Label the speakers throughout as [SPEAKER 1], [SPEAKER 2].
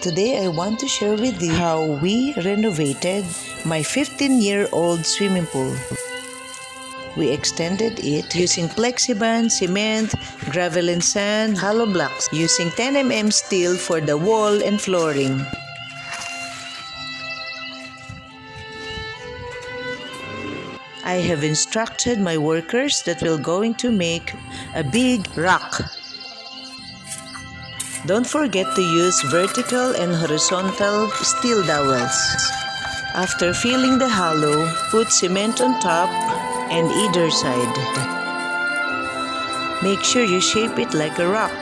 [SPEAKER 1] today I want to share with you how we renovated my 15-year-old swimming pool. We extended it using plexiband, cement, gravel and sand, hollow blocks, using 10 mm steel for the wall and flooring. I have instructed my workers that we're going to make a big rock. Don't forget to use vertical and horizontal steel dowels. After filling the hollow, put cement on top and either side. Make sure you shape it like a rock.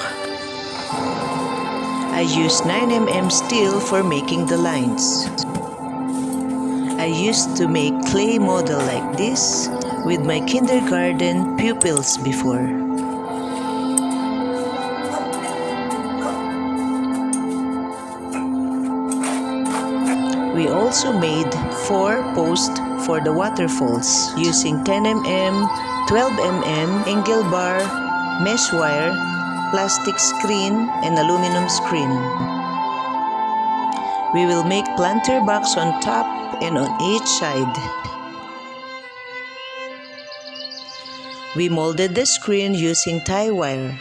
[SPEAKER 1] I used 9 mm steel for making the lines. I used to make clay model like this with my kindergarten pupils before. We also made 4 posts for the waterfalls using 10 mm, 12 mm, angle bar, mesh wire, plastic screen, and aluminum screen. We will make planter box on top and on each side. We molded the screen using tie wire.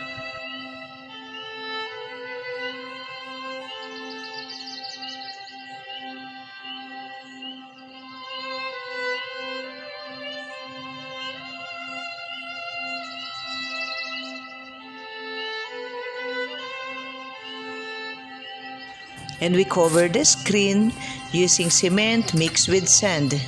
[SPEAKER 1] And we covered the screen using cement mixed with sand.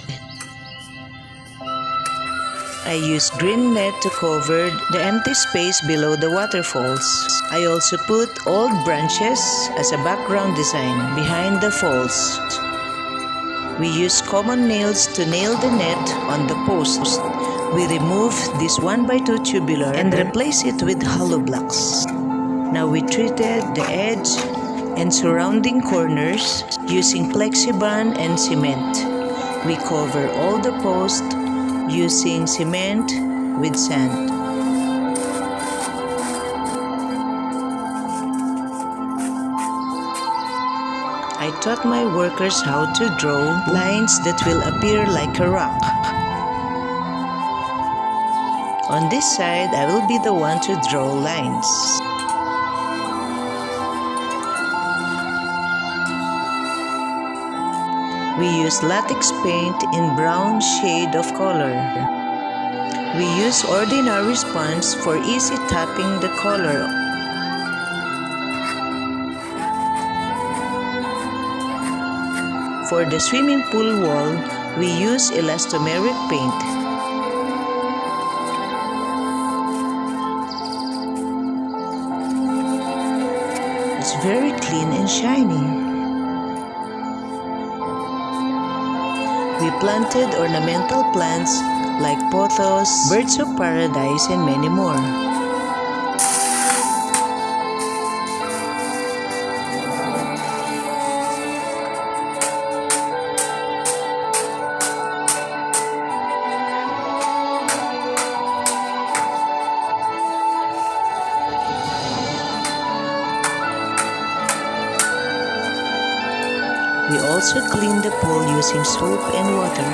[SPEAKER 1] I used green net to cover the empty space below the waterfalls. I also put old branches as a background design behind the falls. We used common nails to nail the net on the post. We removed this 1x2 tubular and replaced it with hollow blocks. Now we treated the edge and surrounding corners using plexiband and cement. We cover all the posts using cement with sand. I taught my workers how to draw lines that will appear like a rock. On this side, I will be the one to draw lines. We use latex paint in brown shade of color. We use ordinary sponge for easy tapping the color. For the swimming pool wall, we use elastomeric paint. It's very clean and shiny. We planted ornamental plants like pothos, birds of paradise, and many more. We also cleaned the pool using soap and water.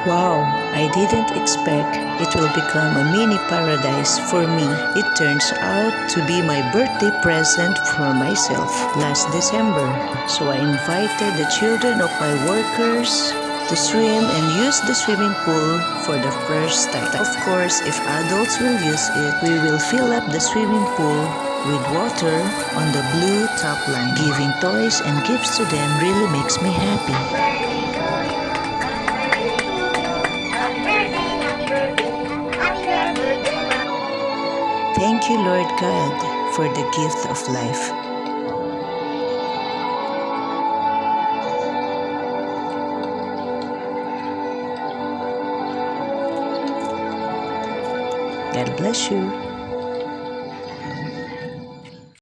[SPEAKER 1] Wow, I didn't expect it will become a mini paradise for me. It turns out to be my birthday present for myself last December. So I invited the children of my workers to swim and use the swimming pool for the first time. Of course, if adults will use it, we will fill up the swimming pool with water on the blue top line. Giving toys and gifts to them really makes me happy. Thank you, Lord God, for the gift of life. God bless you.